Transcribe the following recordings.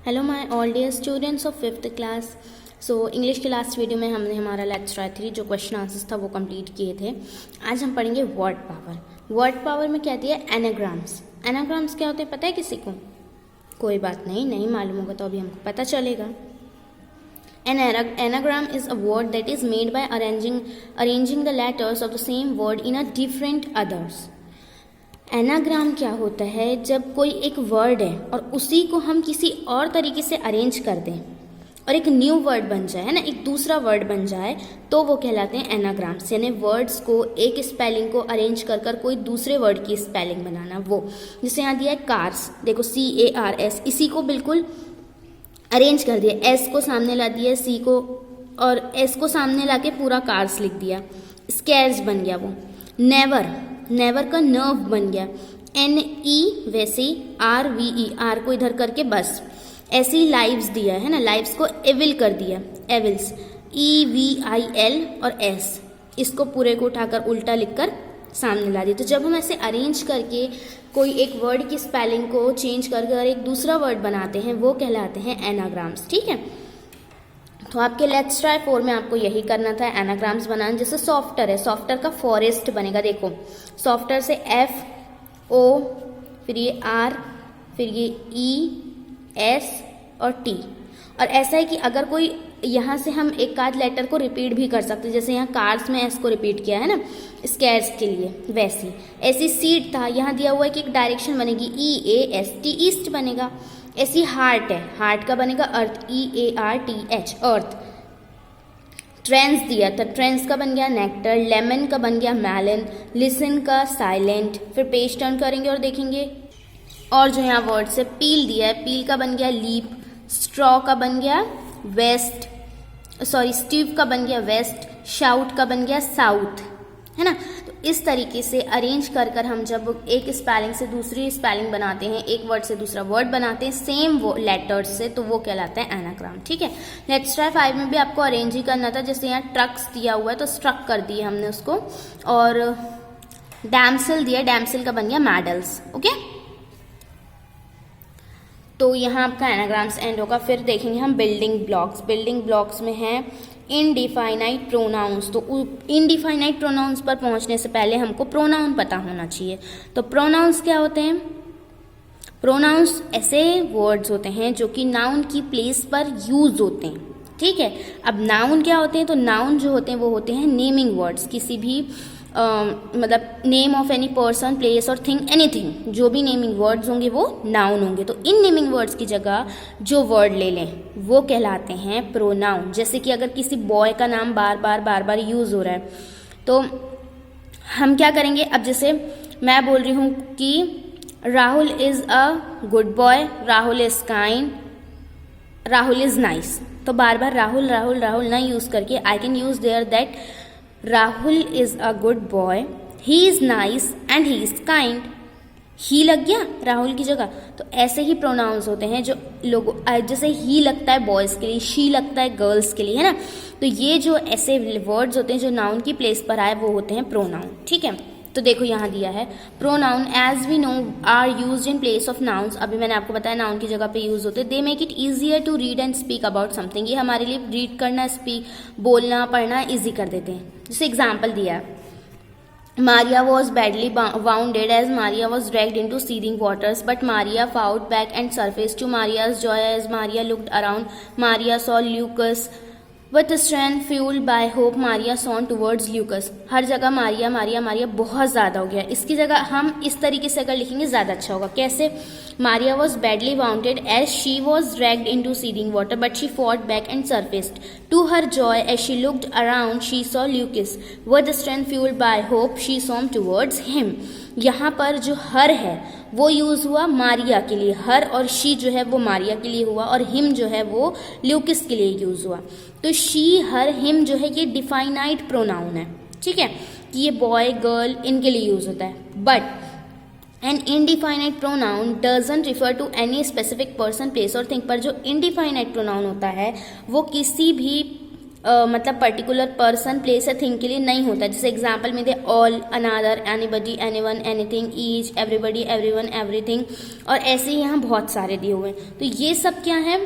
Hello my all dear students of 5th class. So English के last video में हमने हमारा लेट्स ट्राई 3 जो क्वेश्चन आंसर्स था वो कंप्लीट किए थे। आज हम पढ़ेंगे वर्ड पावर। वर्ड पावर में क्या दिया है? एनाग्राम्स। एनाग्राम्स क्या होते हैं पता है किसी को? कोई बात नहीं मालूम होगा तो अभी हमको पता चलेगा। An anagram is a word that is made by arranging the letters of the same word in a different others. Anagram क्या होता है? जब कोई एक वर्ड है और उसी को हम किसी और तरीके से अरेंज कर दें और एक न्यू वर्ड बन जाए, है ना, एक दूसरा वर्ड बन जाए, तो वो कहलाते हैं एनाग्राम्स। यानी वर्ड्स को एक स्पेलिंग को अरेंज कर कर कोई दूसरे वर्ड की स्पेलिंग बनाना। वो जैसे यहाँ दिया है कार्स, देखो CARS, इसी को बिल्कुल अरेंज कर दिया, S को सामने ला दिया, C को और S को सामने ला के पूरा कार्स लिख दिया। स्केर्स बन गया वो। नेवर का नर्व बन गया। NE वैसे ही RVE, R को इधर करके बस। ऐसे ही लाइव्स दिया है ना, लाइव्स को एविल कर दिया, एविल्स, EVIL और S, इसको पूरे को उठाकर उल्टा लिखकर सामने ला दिया। तो जब हम ऐसे अरेंज करके कोई एक वर्ड की स्पेलिंग को चेंज कर एक दूसरा वर्ड बनाते हैं वो कहलाते हैं एनाग्राम्स। ठीक है, तो आपके लेट्स ट्राई 4 में आपको यही करना था, एनाग्राम्स बनाना। जैसे सॉफ्टर है, सॉफ्टर का फॉरेस्ट बनेगा। देखो सॉफ्टर से FO, फिर ये R, फिर ये ES और T। और ऐसा है कि अगर कोई यहाँ से हम एक आध लेटर को रिपीट भी कर सकते हैं, जैसे यहाँ कार्स में S को रिपीट किया है ना स्केर्स के लिए, वैसी ऐसी सीड था, यहाँ दिया हुआ है कि एक डायरेक्शन बनेगी EAST, ईस्ट बनेगा। ऐसी हार्ट है, हार्ट का बनेगा अर्थ, EARTH, अर्थ। ट्रेंस दिया था, ट्रेंस का बन गया नेक्टर। लेमन का बन गया मेलन। लिसन का साइलेंट। फिर पेज टर्न करेंगे और देखेंगे। और जो यहाँ वर्ड से पील दिया है, पील का बन गया लीप। स्ट्रॉ का बन गया वेस्ट, स्टीव का बन गया वेस्ट। शाउट का बन गया साउथ, है ना। तो इस तरीके से अरेंज कर कर हम जब एक स्पेलिंग से दूसरी स्पेलिंग बनाते हैं, एक वर्ड से दूसरा वर्ड बनाते हैं सेम वो लेटर्स से, तो वो कहलाता है एनाग्राम। ठीक है, लेट्स ट्राई 5 में भी आपको अरेंज ही करना था। जैसे यहाँ ट्रक्स दिया हुआ है तो स्ट्रक कर दिए हमने उसको, और डैमसिल दिया, डैमसिल का बन गया मेडल्स। ओके, तो यहाँ आपका एनाग्राम्स एंड होगा। फिर देखेंगे हम बिल्डिंग ब्लॉक्स। बिल्डिंग ब्लॉक्स में है इनडिफाइनाइट प्रोनाउंस। तो इनडिफाइनाइट प्रोनाउंस पर पहुंचने से पहले हमको प्रोनाउन पता होना चाहिए। तो प्रोनाउंस क्या होते हैं? प्रोनाउंस ऐसे वर्ड्स होते हैं जो कि नाउन की प्लेस पर यूज होते हैं। ठीक है, अब नाउन क्या होते हैं? तो नाउन जो होते हैं वो होते हैं नेमिंग वर्ड्स, किसी भी मतलब name of any person, place और थिंग, एनीथिंग, जो भी नेमिंग वर्ड्स होंगे वो नाउन होंगे। तो इन नेमिंग वर्ड्स की जगह जो वर्ड ले लें वो कहलाते हैं प्रोनाउन। जैसे कि अगर किसी बॉय का नाम बार बार यूज हो रहा है तो हम क्या करेंगे? अब जैसे मैं बोल रही हूँ कि Rahul is a good boy, Rahul is kind, Rahul is nice. तो बार बार राहुल राहुल राहुल ना यूज करके I can use there that Rahul is a good boy, he is nice and he is kind. He लग गया राहुल की जगह। तो ऐसे ही प्रोनाउंस होते हैं जो लोग, जैसे ही लगता है बॉयज के लिए, शी लगता है गर्ल्स के लिए, है ना। तो ये जो ऐसे वर्ड्स होते हैं जो नाउन की प्लेस पर आए वो होते हैं प्रोनाउन। ठीक है, तो देखो यहाँ दिया है pronoun as we know are used in place of nouns. अभी मैंने आपको बताया नाउन की जगह पे यूज होते हैं। They make it easier to read and speak about something. ये हमारे लिए रीड करना, स्पीक, बोलना, पढ़ना ईजी कर देते हैं। जैसे एग्जाम्पल दिया, Maria was badly wounded as Maria was dragged into seething waters, but Maria fought back and surfaced to Maria's joy as Maria looked around. Maria saw Lucas with strength fueled by hope. Maria saw towards Lucas. हर जगह मारिया मारिया मारिया बहुत ज़्यादा हो गया। इसकी जगह हम इस तरीके से अगर लिखेंगे ज़्यादा अच्छा होगा। कैसे? Maria was badly wounded as she was dragged into seething water, but she fought back and surfaced. To her joy, as she looked around, she saw Lucas. With strength fueled by hope, she swam towards him. यहाँ पर जो हर है वो use हुआ मारिया के लिए, हर और she जो है वो मारिया के लिए हुआ, और हिम जो है वो ल्यूकिस के लिए यूज हुआ। तो शी, हर, हिम जो है ये डिफाइनाइट प्रोनाउन है। ठीक है, कि ये बॉय गर्ल इनके लिए यूज होता है। But an indefinite pronoun doesn't refer to any specific person, place और थिंग। पर जो इनडिफाइनाइट प्रोनाउन होता है वो किसी भी मतलब पर्टिकुलर पर्सन प्लेस या थिंग के लिए नहीं होता। जैसे एग्जाम्पल में they all, another, anybody, anyone, anything, each, everybody, everyone, everything, और ऐसे ही यहाँ बहुत सारे दिए हुए हैं। तो ये सब क्या है,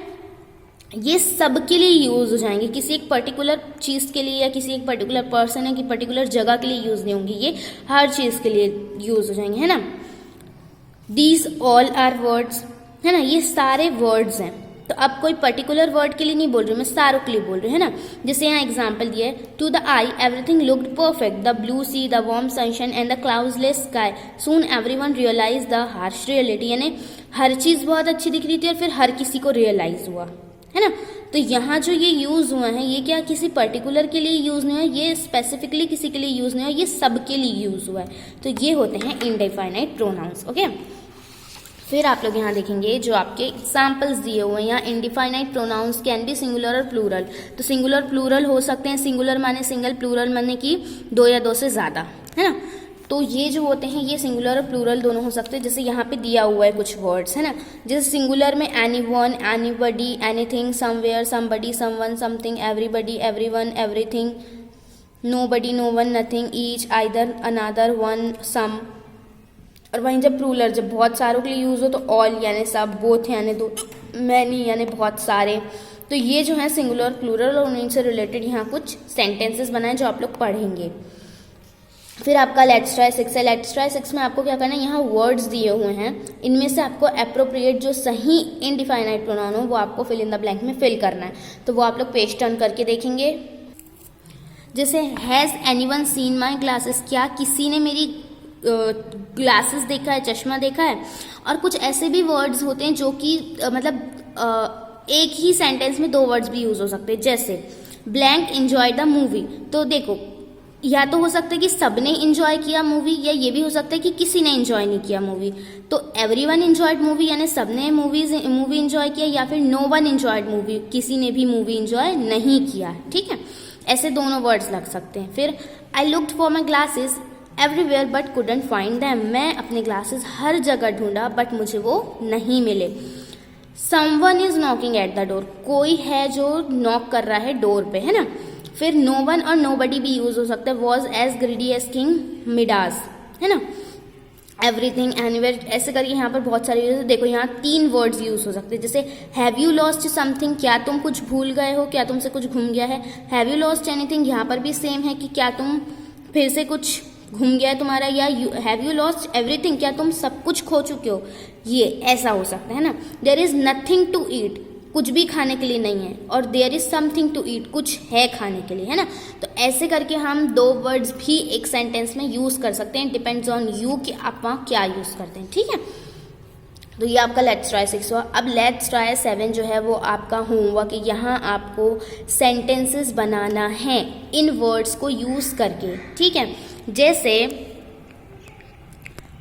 ये सब के लिए यूज हो जाएंगे, किसी एक पर्टिकुलर चीज के लिए या किसी एक पर्टिकुलर पर्सन या कि पर्टिकुलर जगह के लिए यूज नहीं होंगे, ये हर चीज के लिए यूज हो जाएंगे, है ना। दीज ऑल आर वर्ड्स, है ना, ये सारे वर्ड्स हैं। तो अब कोई पर्टिकुलर वर्ड के लिए नहीं बोल रही, मैं सारों के लिए बोल रही हूँ, है ना। जैसे यहाँ एग्जाम्पल दिया है, to the eye everything looked perfect, the blue sea, the warm sunshine and the cloudless sky, soon everyone realize the harsh reality, यानी हर चीज बहुत अच्छी दिख रही थी और फिर हर किसी को रियलाइज हुआ, है ना। तो यहाँ जो ये यूज हुआ है, ये क्या किसी पर्टिकुलर के लिए यूज नहीं हुआ, ये स्पेसिफिकली किसी के लिए यूज नहीं हुआ, ये सब के लिए यूज हुआ है। तो ये होते हैं इंडेफिनाइट प्रोनाउंस, ओके। फिर आप लोग यहाँ देखेंगे जो आपके एग्जाम्पल्स दिए हुए हैं, यहाँ इंडिफाइनाइट प्रोनाउंस कैन बी सिंगुलर और प्लूरल। तो सिंगुलर प्लूरल हो सकते हैं, सिंगुलर माने सिंगल, प्लूरल माने कि दो या दो से ज्यादा, है ना। तो ये जो होते हैं ये सिंगुलर और प्लूरल दोनों हो सकते हैं। जैसे यहाँ पे दिया हुआ है कुछ वर्ड्स, है ना। जैसे सिंगुलर में anyone, anybody, anything, somewhere, somebody, someone, something, everybody, everyone, everything, nobody, no one, nothing, each, either, another, one, some. और वहीं जब प्लूरल, जब बहुत सारों के लिए यूज हो तो ऑल यानी सब, बोथ यानी दो, मैनी यानी बहुत सारे। तो ये जो है सिंगुलर और प्लूरल और उन्हीं से रिलेटेड यहाँ कुछ सेंटेंसेस बनाए जो आप लोग पढ़ेंगे। फिर आपका लेट्स ट्राई 6 है। लेट्स ट्राई 6 में आपको क्या करना है, यहाँ वर्ड्स दिए हुए हैं, इनमें से आपको अप्रोप्रिएट जो सही इनडिफाइनाइट प्रोनाउन हो वो आपको फिल इन द ब्लैंक में फिल करना है। तो वो आप लोग पेज टर्न करके देखेंगे। जैसे has anyone seen my glasses, क्या किसी ने मेरी ग्लासेस देखा है, चश्मा देखा है। और कुछ ऐसे भी वर्ड्स होते हैं जो कि मतलब एक ही सेंटेंस में दो वर्ड्स भी यूज हो सकते हैं। जैसे ब्लैंक एंजॉय द मूवी, तो देखो या तो हो सकता है कि सबने एंजॉय किया मूवी, या ये भी हो सकता है कि किसी ने एंजॉय नहीं किया मूवी। तो एवरीवन एंजॉयड मूवी यानी सबने मूवी एंजॉय किया, या फिर नो वन एंजॉयड मूवी, किसी ने भी मूवी एंजॉय नहीं किया, ठीक है। ऐसे दोनों वर्ड्स लग सकते हैं। फिर I looked for my glasses everywhere but couldn't find them, मैं अपने ग्लासेस हर जगह ढूंढा बट मुझे वो नहीं मिले। Someone is knocking at the door, कोई है जो नॉक कर रहा है डोर पे, है ना। फिर नो वन और नो बडी भी यूज हो सकता है। Was as greedy as king Midas, है ना। एवरीथिंग, एनीवेयर, ऐसे करके यहाँ पर बहुत सारे यूज। देखो यहाँ 3 वर्ड्स यूज हो सकते हैं। जैसे हैव यू लॉस्ट समथिंग, क्या तुम कुछ भूल गए हो, क्या तुमसे कुछ घूम गया है। हैव यू लॉस्ट एनीथिंग, यहाँ पर भी सेम है कि क्या तुम फिर से कुछ घूम गया है तुम्हारा। या हैव यू लॉस्ट एवरीथिंग, क्या तुम सब कुछ खो चुके हो, ये ऐसा हो सकता है ना। There is nothing to eat, कुछ भी खाने के लिए नहीं है। और there is something to eat, कुछ है खाने के लिए, है ना। तो ऐसे करके हम 2 वर्ड्स भी एक सेंटेंस में यूज कर सकते हैं। डिपेंड्स ऑन यू कि आप वहाँ क्या यूज करते हैं, ठीक है। तो ये आपका लेट्स ट्राई 6 हुआ। अब लेट्स ट्राई 7 जो है वो आपका होमवर्क है। यहाँ आपको सेंटेंसेस बनाना है इन वर्ड्स को यूज करके, ठीक है। जैसे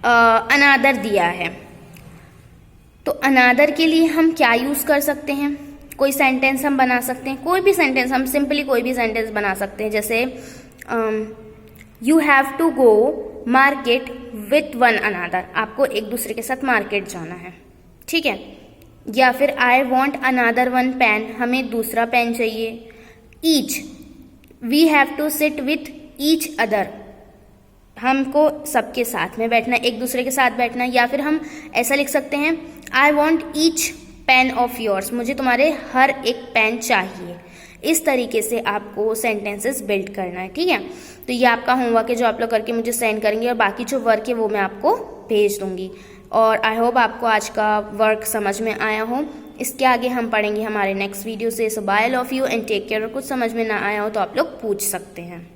अनादर दिया है, तो अनादर के लिए हम क्या यूज कर सकते हैं, कोई सेंटेंस हम बना सकते हैं, कोई भी सेंटेंस, हम सिंपली कोई भी सेंटेंस बना सकते हैं। जैसे you have to go market with one another, आपको एक दूसरे के साथ मार्केट जाना है, ठीक है। या फिर I want another one pen, हमें दूसरा पेन चाहिए। Each, we have to sit with each other, हमको सबके साथ में बैठना, एक दूसरे के साथ बैठना। या फिर हम ऐसा लिख सकते हैं I want each pain of yours, मुझे तुम्हारे हर एक पेन चाहिए। इस तरीके से आपको सेंटेंसेस बिल्ड करना है, ठीक है। तो ये आपका होमवर्क है जो आप लोग करके मुझे सेंड करेंगे, और बाकी जो वर्क है वो मैं आपको भेज दूंगी। और आई होप आपको आज का वर्क समझ में आया हो। इसके आगे हम पढ़ेंगे हमारे नेक्स्ट वीडियो से। So bye all of you and take care. और कुछ समझ में ना आया हो तो आप लोग पूछ सकते हैं।